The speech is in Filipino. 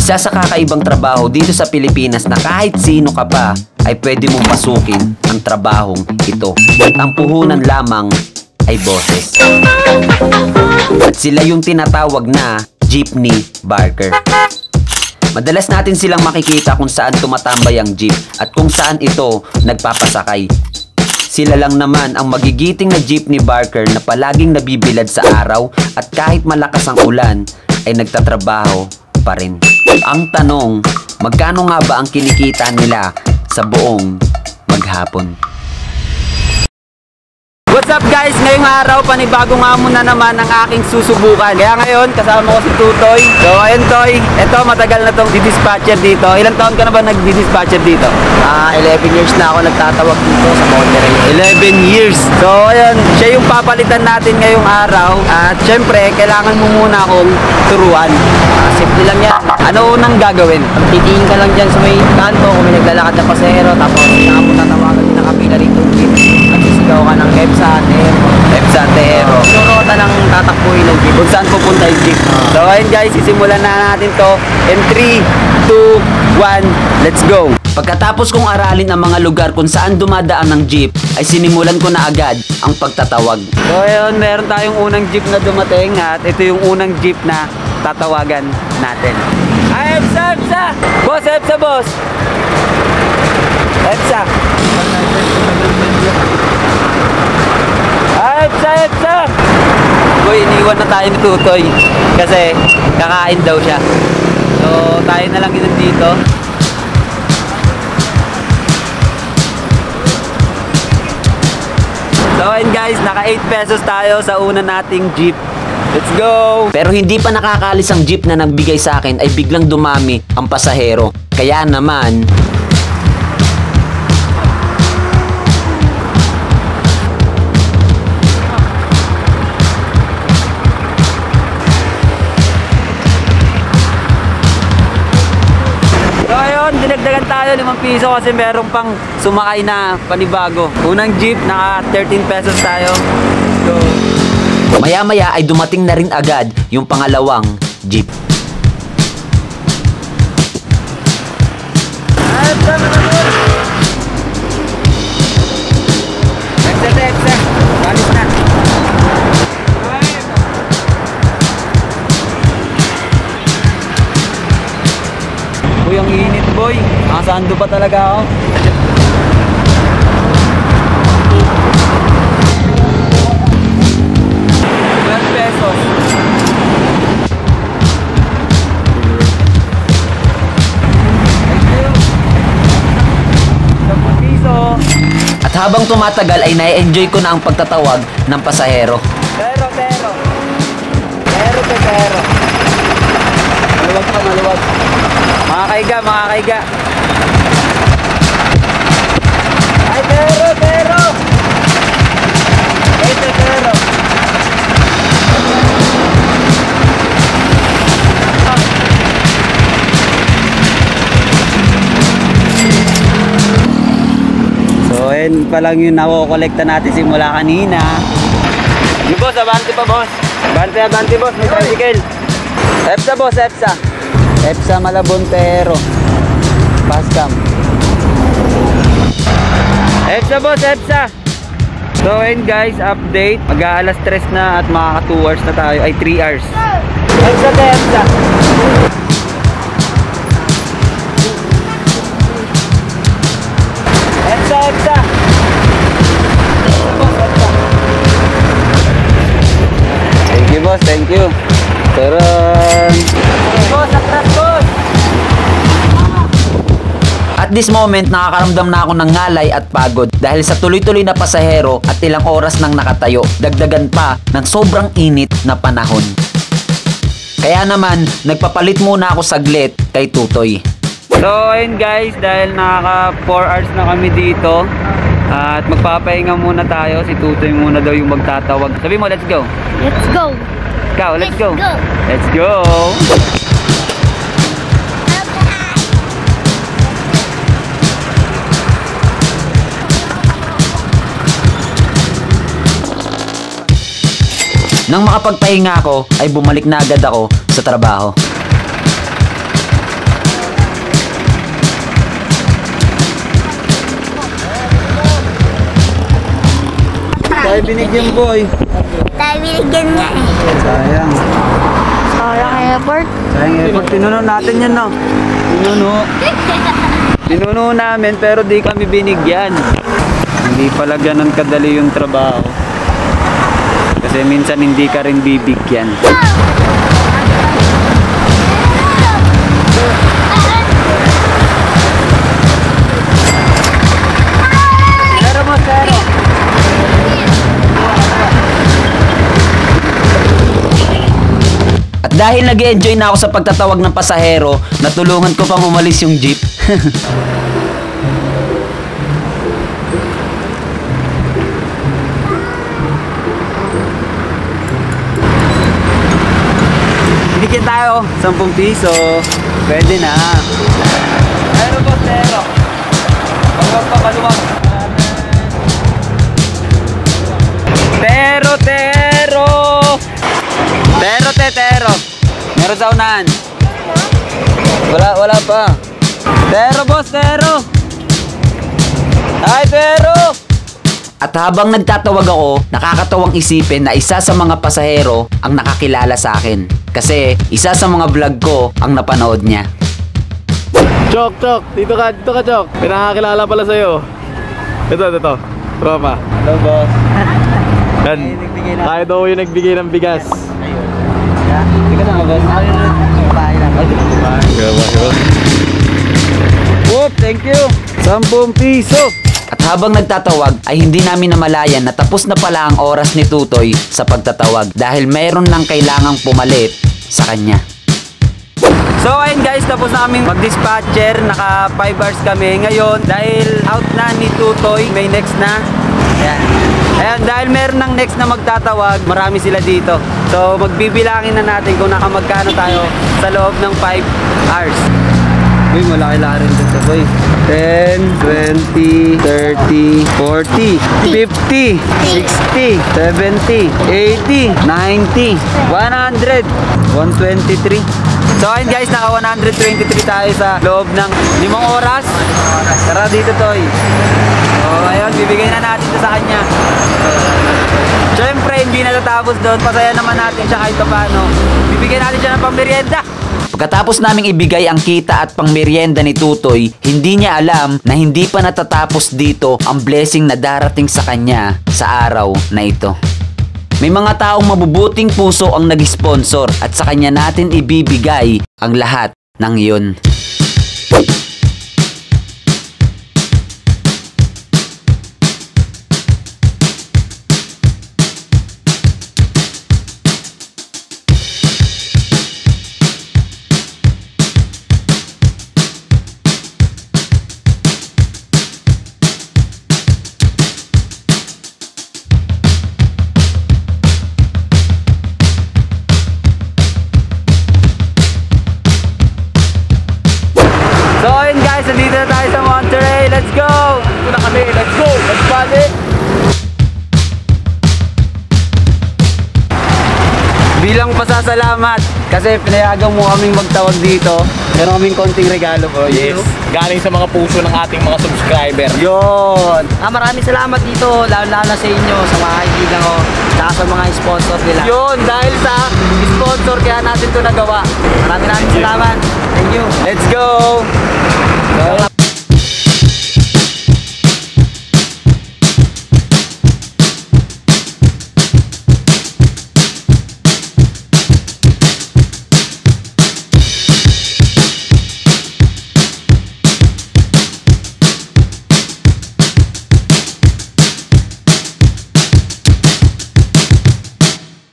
Isa sa kakaibang trabaho dito sa Pilipinas na kahit sino ka pa ay pwede mong pasukin ang trabahong ito. At ang puhunan lamang ay boses. At sila yung tinatawag na jeepney barker. Madalas natin silang makikita kung saan tumatambay ang jeep at kung saan ito nagpapasakay. Sila lang naman ang magigiting na jeepney barker na palaging nabibilad sa araw at kahit malakas ang ulan ay nagtatrabaho pa rin. Ang tanong, magkano nga ba ang kinikita nila sa buong maghapon? What's up guys? Ngayong araw, panibagong hamon na naman ang aking susubukan. Kaya ngayon, kasama ko si Tutoy. So ayun Toy, eto matagal na tong dispatcher dito. Ilang taon ka na ba nagdi-dispatcher dito? 11 years na ako nagtatawag dito sa Monterrey. 11 years. So ayun, siya yung papalitan natin ngayong araw. At syempre, kailangan mo muna akong turuan. Simple lang yan. Ano unang gagawin? Titingin ka lang dyan sa may kanto kung may naglalakad na pasahero, tapos saka mo tatawagan din ang kapila rito. At sisigaw ka ng EPSA, TEHERO. EPSA, TEHERO. Yung rota ng tatakbuhin ng jeep. Kung saan pupunta yung jeep. So ayun guys, sisimulan na natin to in 3, 2, 1, let's go! Pagkatapos kong aralin ang mga lugar kung saan dumadaan ng jeep, ay sinimulan ko na agad ang pagtatawag. So ayun, meron tayong unang jeep na dumating at ito yung unang jeep na tatawagan natin. Ay, EPSA, EPSA! Boss, EPSA, boss! EPSA! Ay, EPSA, EPSA! Uy, iniwan na tayo ni Tutoy kasi kakain daw siya. So, tayo na lang yun dito. So ayun guys, naka 8 pesos tayo sa una nating jeep. Let's go! Pero hindi pa nakakalis ang jeep na nagbigay sa akin ay biglang dumami ang pasahero. Kaya naman... So ayun, dinagdagan tayo 5 piso kasi meron pang sumakay na panibago. Unang jeep, naka 13 pesos tayo. So... Maya-maya ay dumating na rin agad yung pangalawang jeep. Balis na. Uy, ang init boy. Nakasando pa talaga ako. Habang tumatagal ay na-enjoy ko na ang pagtatawag ng pasahero. Pero. Maluwag pa, maluwag. Makakaiga. Ay, pero. Pero. So, ayun pa lang yung nakokolekta natin simula kanina. Yung boss, abante pa boss. Abante boss, may tricycle. EPSA boss, EPSA. EPSA Malabon, TEHERO. Pascam. EPSA boss, EPSA. So ayun guys, update. Mag-aalas 3 na at makaka 2 hours na tayo. Ay 3 hours. EPSA to EPSA. EPSA. Thank you boss, thank you. Taran. Boss, atras boss. At this moment, nakakaramdam na ako ng ngalay at pagod dahil sa tuloy-tuloy na pasahero at ilang oras nang nakatayo, dagdagan pa ng sobrang init na panahon. Kaya naman, nagpapalit muna ako saglit kay Tutoy. So ayun guys, dahil nakaka 4 hours na kami dito at magpapahinga muna tayo. Si Tutoy muna daw yung magtatawag. Sabi mo, let's go. Let's go. Ikaw, let's go. Let's go. Nang makapagpahinga ako, ay bumalik na agad ako sa trabaho. binigyan boy. Tayo binigyan nga eh. Sayang. Sayang effort. Sayang effort. Tinuno natin yan, no? Tinuno namin pero di kami binigyan. Hindi pala ganun kadali yung trabaho. Kasi minsan hindi ka rin bibigyan. Pero mo, pero. At dahil nag-enjoy na ako sa pagtatawag ng pasahero, natulungan ko pang umalis yung jeep. Binigyan tayo, 10 piso. Pwede na. Pero boss, pero. Maluwag pa, maluwag. Tero. Tero. Meron sa unahan. Wala pa. Tero boss, tero. Ay, tero. At habang nagtatawag ako, nakakatawang isipin na isa sa mga pasahero ang nakakilala sa akin. Kasi isa sa mga vlog ko ang napanood niya. Chok, dito ka, Chok. May nakakilala pala sa'yo. Ito. Tropa. Hello boss. Yan. Tayo daw yung nagbigay ng bigas. Hindi ka na boss. Whoop, thank you. 10 piso. At habang nagtatawag ay hindi namin namalayan na tapos na pala ang oras ni Tutoy sa pagtatawag dahil mayroon lang kailangang pumalit sa kanya. So ayun guys, tapos na kaming mag-dispatcher, naka 5 hours kami ngayon dahil out na ni Tutoy, may next na. Ayan, dahil meron ng next na magtatawag, marami sila dito. So magbibilangin na natin kung nakamagkano tayo sa loob ng 5 hours. Uy, malaki-laki rin dito boy. 10, 20, 30, 40, 50, 60, 70, 80, 90, 100, 123. So ayun guys, naka 123 tayo sa loob ng 5 oras. Tara dito Toy. So ayun, bibigay na natin ito sa kanya. Siyempre, hindi natatapos doon. Pasaya naman natin siya kahit paano. Bibigyan natin siya ng pangmerienda. Pagkatapos naming ibigay ang kita at pangmerienda ni Tutoy, hindi niya alam na hindi pa natatapos dito ang blessing na darating sa kanya sa araw na ito. May mga taong mabubuting puso ang nag-sponsor at sa kanya natin ibibigay ang lahat ng iyon. So ayun guys, nandito na tayo sa Monterey. Let's go! Ito na kami. Let's go! Let's balik! Bilang pasasalamat kasi pinayagan mo kaming magtawag dito. Meron kaming konting regalo po. Yes. Galing sa mga puso ng ating mga subscriber. Yun! Maraming salamat dito, lalo-lalo na sa inyo, sa mga kaibigan ko, saka sa mga sponsor nila. Yun! Dahil sa sponsor kaya natin ito nagawa. Maraming salamat. Thank you. Let's go!